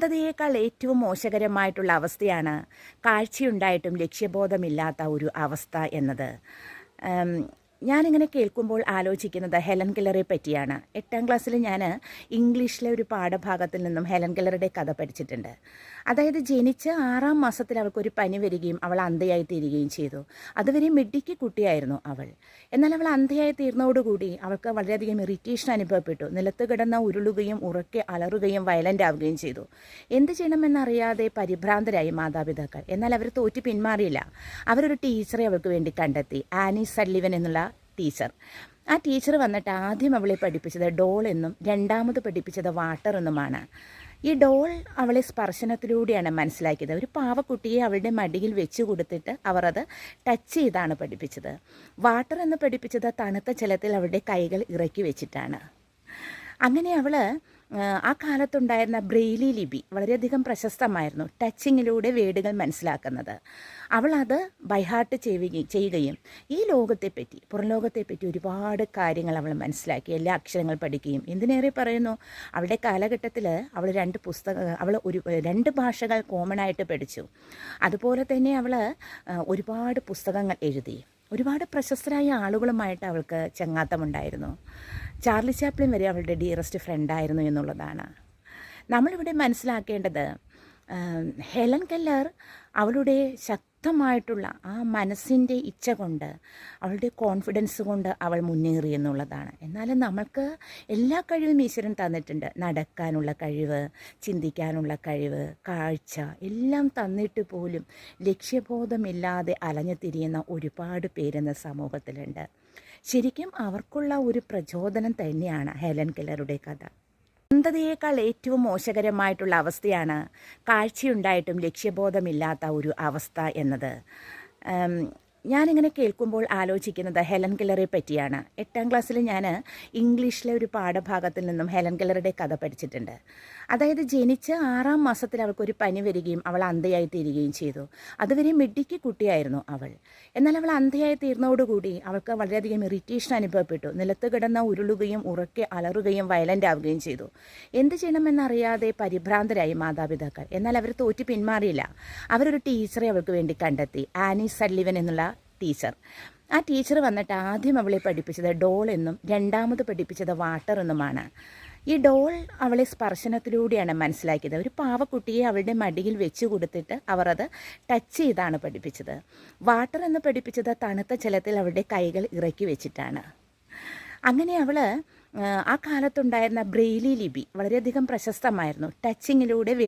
അന്ധതയേക്കാൾ ഏറ്റവും മോശകരമായിട്ടുള്ള അവസ്ഥയാണ് കാഴ്ചയുണ്ടായിട്ടും ലക്ഷ്യബോധമില്ലാത്ത ഒരു അവസ്ഥ എന്നത്. ഞാനിങ്ങനെ കേൾക്കുമ്പോൾ ആലോചിക്കുന്നത് ഹെലൻ കെല്ലറെ പറ്റിയാണ്. 8ാം ക്ലാസ്സിൽ ഞാൻ ഇംഗ്ലീഷിലെ ഒരു പാഠഭാഗത്തിൽ നിന്നും ഹെലൻ കെല്ലറുടെ കഥ പഠിച്ചിട്ടുണ്ട്. അതായത് ജനിച്ച് 6ാം മാസത്തിൽ അവൾക്കൊരു പനി വരികയും അവൾ അന്ധയായി തീരുകയും ചെയ്തു. അതുവരെ മിടുക്കി കുട്ടിയായിരുന്നു അവൾ. എന്നാൽ അവൾ അന്ധയായി തീർന്നതോടുകൂടി അവൾക്ക് വളരെയധികം ഇറിറ്റേഷൻ അനുഭവപ്പെട്ടു. നിലത്ത് കിടന്ന് ഉരുളുകയും ഉറക്കെ അലറുകയും വയലൻ്റ് ആവുകയും ചെയ്തു. എന്ത് ചെയ്യണമെന്നറിയാതെ പരിഭ്രാന്തരായി മാതാപിതാക്കൾ. എന്നാൽ അവർ തോറ്റ് പിന്മാറിയില്ല. അവരൊരു ടീച്ചറെ അവൾക്ക് വേണ്ടി കണ്ടെത്തി, ആനി സള്ളിവൻ എന്നുള്ള ടീച്ചർ. ആ ടീച്ചർ വന്നിട്ട് ആദ്യം അവളെ പഠിപ്പിച്ചത് ഡോൾ എന്നും രണ്ടാമത് പഠിപ്പിച്ചത് വാട്ടർ എന്നുമാണ്. ഈ ഡോൾ അവളെ സ്പർശനത്തിലൂടെയാണ് മനസ്സിലാക്കിയത്. ഒരു പാവക്കുട്ടിയെ അവളുടെ മടിയിൽ വെച്ച് കൊടുത്തിട്ട് അവർ അത് ടച്ച് ചെയ്താണ് പഠിപ്പിച്ചത്. വാട്ടർ എന്ന് പഠിപ്പിച്ചത് തണുത്ത ജലത്തിൽ അവളുടെ കൈകൾ ഇറക്കി വെച്ചിട്ടാണ്. അങ്ങനെ അവൾ ആ കാലത്തുണ്ടായിരുന്ന ബ്രെയിലി ലിപി വളരെയധികം പ്രശസ്തമായിരുന്നു, ടച്ചിങ്ങിലൂടെ വേർഡുകൾ മനസ്സിലാക്കുന്നത്. അവൾ അത് ബൈഹാർട്ട് ചെയ്യുകയും ഈ ലോകത്തെപ്പറ്റി, പുറം ലോകത്തെപ്പറ്റി ഒരുപാട് കാര്യങ്ങൾ അവൾ മനസ്സിലാക്കി. എല്ലാ അക്ഷരങ്ങൾ പഠിക്കുകയും, എന്തിനേറെ പറയുന്നു, അവളുടെ കാലഘട്ടത്തിൽ അവൾ 2 ഭാഷകൾ കോമൺ ആയിട്ട് പഠിച്ചു. അതുപോലെ തന്നെ അവൾ ഒരുപാട് പുസ്തകങ്ങൾ എഴുതി. ഒരുപാട് പ്രശസ്തരായ ആളുകളുമായിട്ട് അവൾക്ക് ചങ്ങാത്തമുണ്ടായിരുന്നു. ചാർലി ചാപ്ലിൻ വരെ അവളുടെ ഡിയറസ്റ്റ് ഫ്രണ്ടായിരുന്നു എന്നുള്ളതാണ്. നമ്മളിവിടെ മനസ്സിലാക്കേണ്ടത്, ഹെലൻ കെല്ലർ അവളുടെ ശക്തമായിട്ടുള്ള ആ മനസ്സിൻ്റെ ഇച്ഛ കൊണ്ട്, അവളുടെ കോൺഫിഡൻസ് കൊണ്ട് അവൾ മുന്നേറി എന്നുള്ളതാണ്. എന്നാലും നമ്മൾക്ക് എല്ലാ കഴിവും ഈശ്വരൻ തന്നിട്ടുണ്ട്. നടക്കാനുള്ള കഴിവ്, ചിന്തിക്കാനുള്ള കഴിവ്, കാഴ്ച എല്ലാം തന്നിട്ട് പോലും ലക്ഷ്യബോധമില്ലാതെ അലഞ്ഞു തിരിയുന്ന ഒരുപാട് പേരെന്ന സമൂഹത്തിലുണ്ട്. ശരിക്കും അവർക്കുള്ള ഒരു പ്രചോദനം തന്നെയാണ് ഹെലൻ കെല്ലറുടെ കഥ. അന്ധതയേക്കാൾ ഏറ്റവും മോശകരമായിട്ടുള്ള അവസ്ഥയാണ് കാഴ്ചയുണ്ടായിട്ടും ലക്ഷ്യബോധമില്ലാത്ത ഒരു അവസ്ഥ എന്നത്. ഞാനിങ്ങനെ കേൾക്കുമ്പോൾ ആലോചിക്കുന്നത് ഹെലൻ കെല്ലറെ പറ്റിയാണ്. 8ാം ക്ലാസ്സിൽ ഞാൻ ഇംഗ്ലീഷിലെ ഒരു പാഠഭാഗത്തിൽ നിന്നും ഹെലൻ കെല്ലറുടെ കഥ പഠിച്ചിട്ടുണ്ട്. അതായത് ജനിച്ച് 6ാം മാസത്തിൽ അവൾക്കൊരു പനി വരികയും അവൾ അന്ധയായി തീരുകയും ചെയ്തു. അതുവരെ മിടുക്കി കുട്ടിയായിരുന്നു അവൾ. എന്നാൽ അവൾ അന്ധയായി തീർന്നതോടുകൂടി അവൾക്ക് വളരെയധികം ഇറിറ്റേഷൻ അനുഭവപ്പെട്ടു. നിലത്ത് കിടന്ന് ഉരുളുകയും ഉറക്കെ അലറുകയും വയലൻ്റ് ആവുകയും ചെയ്തു. എന്ത് ചെയ്യണമെന്നറിയാതെ പരിഭ്രാന്തരായി മാതാപിതാക്കൾ. എന്നാൽ അവർ തോറ്റ് പിന്മാറിയില്ല. അവരൊരു ടീച്ചറെ അവൾക്ക് വേണ്ടി കണ്ടെത്തി, ആനി സള്ളിവൻ എന്നുള്ള ടീച്ചർ. ആ ടീച്ചർ വന്നിട്ട് ആദ്യം അവളെ പഠിപ്പിച്ചത് ഡോൾ എന്നും രണ്ടാമത് പഠിപ്പിച്ചത് വാട്ടർ എന്നുമാണ്. ഈ ഡോൾ അവളെ സ്പർശനത്തിലൂടെയാണ് മനസ്സിലാക്കിയത്. ഒരു പാവക്കുട്ടിയെ അവളുടെ മടിയിൽ വെച്ച് കൊടുത്തിട്ട് അവർ അത് ടച്ച് ചെയ്താണ് പഠിപ്പിച്ചത്. വാട്ടർ എന്ന് പഠിപ്പിച്ചത് തണുത്ത ജലത്തിൽ അവളുടെ കൈകൾ ഇറക്കി വെച്ചിട്ടാണ്. അങ്ങനെ അവൾ ആ കാലത്തുണ്ടായിരുന്ന ബ്രെയിലി ലിപി വളരെയധികം പ്രശസ്തമായിരുന്നു, ടച്ചിങ്ങിലൂടെ